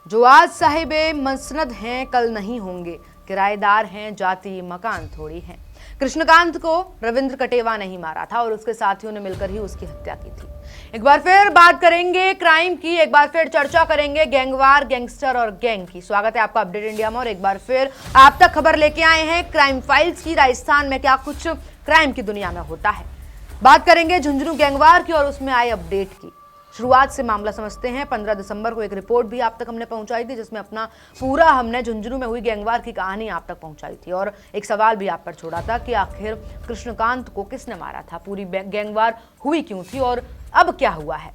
जो आज साहिबे मसनद हैं कल नहीं होंगे, किराएदार हैं जाति मकान थोड़ी हैं। कृष्णकांत को रविंद्र कटेवा नहीं मारा था और उसके साथियों ने मिलकर ही उसकी हत्या की थी। एक बार फिर बात करेंगे क्राइम की, एक बार फिर चर्चा करेंगे गैंगवार, गैंगस्टर और गैंग की। स्वागत है आपका अपडेट इंडिया में और एक बार फिर आप तक खबर लेके आए हैं क्राइम फाइल्स की। राजस्थान में क्या कुछ क्राइम की दुनिया में होता है, बात करेंगे झुंझुनू गैंगवार की और उसमें आए अपडेट की। शुरुआत से मामला समझते हैं। 15 दिसंबर को एक रिपोर्ट भी आप तक हमने पहुंचाई थी, जिसमें अपना पूरा हमने झुंझुनू में हुई गैंगवार की कहानी आप तक पहुंचाई थी और एक सवाल भी आप पर छोड़ा था कि आखिर कृष्णकांत को किसने मारा था, पूरी गैंगवार हुई क्यों थी और अब क्या हुआ है।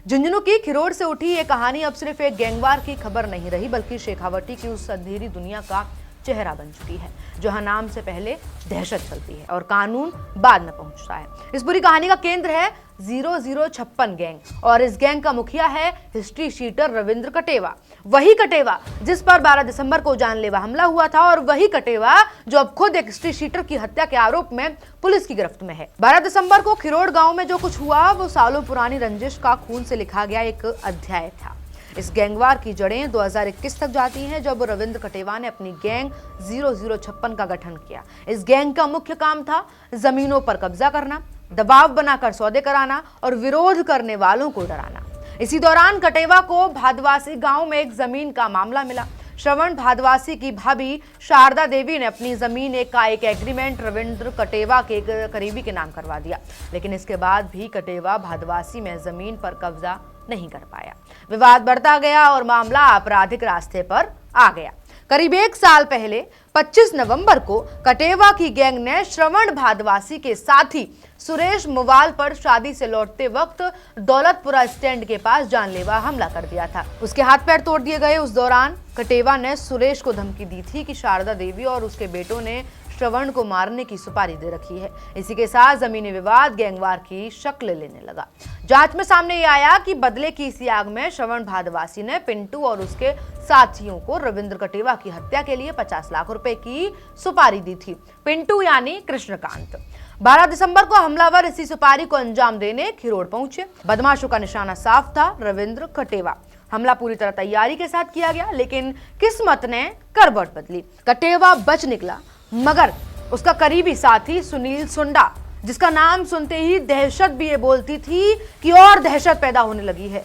झुंझुनू की खिरोड़ से उठी ये कहानी अब सिर्फ एक गैंगवार की खबर नहीं रही, बल्कि शेखावटी की उस अंधेरी दुनिया का चेहरा बन चुकी है, जहां नाम से पहले दहशत चलती है और कानून बाद में पहुंचता है। इस पूरी कहानी का केंद्र है 0056 गैंग और इस गैंग का मुखिया है हिस्ट्री शीटर रविंद्र कटेवा। वही कटेवा जिस पर 12 दिसंबर को जानलेवा हमला हुआ था और वही कटेवा जो अब खुद एक हिस्ट्री शीटर की हत्या के आरोप में पुलिस की गिरफ्त में है। 12 दिसंबर को खिरोड़ गांव में जो कुछ हुआ वो सालों पुरानी रंजिश का खून से लिखा गया एक अध्याय था। इस गैंगवार की जड़ें 2021 तक जाती हैं, जब रविंद्र कटेवा ने अपनी गैंग 0056 का गठन किया। इस गैंग का मुख्य काम था जमीनों पर कब्जा करना, दबाव बनाकर सौदे कराना और विरोध करने वालों को डराना। इसी दौरान कटेवा को भादवासी गांव में एक जमीन का मामला मिला। श्रवण भादवासी की भाभी शारदा देवी ने अपनी जमीन का एक एग्रीमेंट रविंद्र कटेवा के करीबी के नाम करवा दिया, लेकिन इसके बाद भी कटेवा भादवासी में जमीन पर कब्जा नहीं कर पाया। विवाद बढ़ता गया और मामला आपराधिक रास्ते पर आ गया। करीब एक साल पहले 25 नवंबर को कटेवा की गैंग ने श्रवण भादवासी के साथी सुरेश मुवाल पर शादी से लौटते वक्त दौलतपुरा स्टैंड के पास जानलेवा हमला कर दिया था। उसके हाथ पैर तोड़ दिए गए। उस दौरान कटेवा ने सुरेश को धमकी दी थी कि शारदा देवी और उसके बेटों ने श्रवण को मारने की सुपारी दे रखी है। इसी के साथ जमीनी विवाद गैंगवार की शक्ल लेने लगा। जांच में सामने ये आया कि बदले की इसी आग में श्रवण भादवासी ने पिंटू और उसके साथियों को रविंद्र कटेवा की हत्या के लिए 50 लाख रुपए की सुपारी दी थी। पिंटू यानी कृष्णकांत। 12 दिसंबर को हमलावर इसी सुपारी को अंजाम देने खिरोड़ पहुंचे। बदमाशों का निशाना साफ था, रविंद्र कटेवा। हमला पूरी तरह तैयारी के साथ किया गया, लेकिन किस्मत ने करवट बदली। कटेवा बच निकला, मगर उसका करीबी साथी सुनील सुंडा, जिसका नाम सुनते ही दहशत भी ये बोलती थी कि और दहशत पैदा होने लगी है।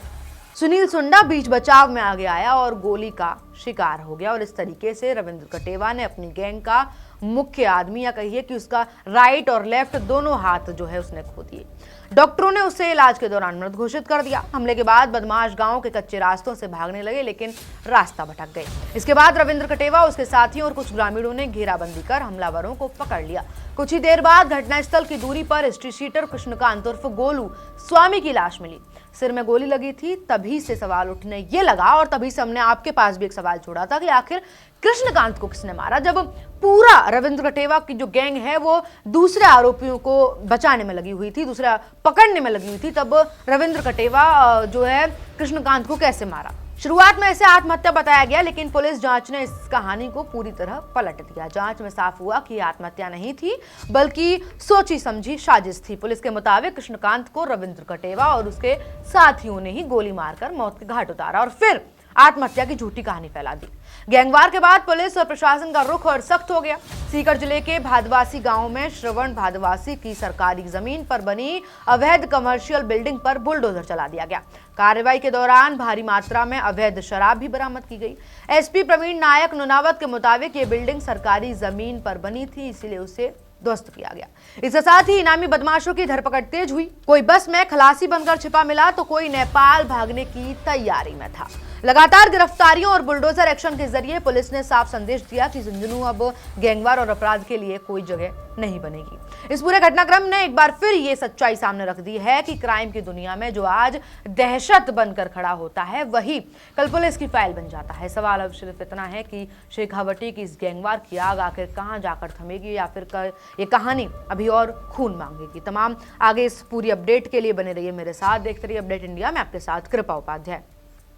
सुनील सुंडा बीच बचाव में आगे आया और गोली का शिकार हो गया और इस तरीके से रविंद्र कटेवा ने अपनी गैंग का मुख्य आदमी, या कहिए कि उसका राइट और लेफ्ट दोनों हाथ जो है उसने खो दिए। डॉक्टरों ने उसे इलाज के दौरान मृत घोषित कर दिया। हमले के बाद बदमाश गांव के कच्चे रास्तों से भागने लगे, लेकिन रास्ता भटक गए। इसके बाद रविंद्र कटेवा, उसके साथियों और कुछ ग्रामीणों ने घेराबंदी कर हमलावरों को पकड़ लिया। कुछ ही देर बाद घटनास्थल की दूरी पर हिस्ट्री शीटर कृष्णकांत उर्फ गोलू स्वामी की लाश मिली। सिर में गोली लगी थी। तभी से सवाल उठने ये लगा और तभी से हमने आपके पास भी एक सवाल छोड़ा था कि आखिर कृष्णकांत को किसने मारा। जब पूरा रविंद्र कटेवा की जो गैंग है वो दूसरे आरोपियों को बचाने में लगी हुई थी, दूसरा पकड़ने में लगी हुई थी, तब रविंद्र कटेवा जो है कृष्णकांत को कैसे मारा। शुरुआत में इसे आत्महत्या बताया गया, लेकिन पुलिस जांच ने इस कहानी को पूरी तरह पलट दिया। जांच में साफ हुआ कि आत्महत्या नहीं थी, बल्कि सोची समझी साजिश थी। पुलिस के मुताबिक कृष्णकांत को रविंद्र कटेवा और उसके साथियों ने ही गोली मारकर मौत के घाट उतारा और फिर आत्महत्या की झूठी कहानी फैला दी। गैंगवार के बाद पुलिस और प्रशासन का रुख और सख्त हो गया। सीकर जिले के भादवासी गांव में श्रवण भादवासी की सरकारी जमीन पर बनी अवैध कमर्शियल बिल्डिंग पर बुलडोजर चला दिया गया। कार्रवाई के दौरान भारी मात्रा में अवैध शराब भी बरामद की गई। एसपी प्रवीण नायक नुनावत के मुताबिक ये बिल्डिंग सरकारी जमीन पर बनी थी, इसीलिए उसे ध्वस्त किया गया। इसके साथ ही इनामी बदमाशों की धरपकड़ तेज हुई। कोई बस में खलासी बनकर छिपा मिला तो कोई नेपाल भागने की तैयारी में था। लगातार गिरफ्तारियों और बुलडोजर एक्शन के जरिए पुलिस ने साफ संदेश दिया कि झुंझुनू अब गैंगवार और अपराध के लिए कोई जगह नहीं बनेगी। इस पूरे घटनाक्रम ने एक बार फिर ये सच्चाई सामने रख दी है कि क्राइम की दुनिया में जो आज दहशत बनकर खड़ा होता है, वही कल पुलिस की फाइल बन जाता है। सवाल अब सिर्फ इतना है कि शेखावटी की इस गैंगवार की आग आखिर कहां जाकर थमेगी, या फिर ये कहानी अभी और खून मांगेगी। तमाम आगे इस पूरी अपडेट के लिए बने रहिए मेरे साथ, देखते रहिए अपडेट इंडिया में आपके साथ कृपा उपाध्याय।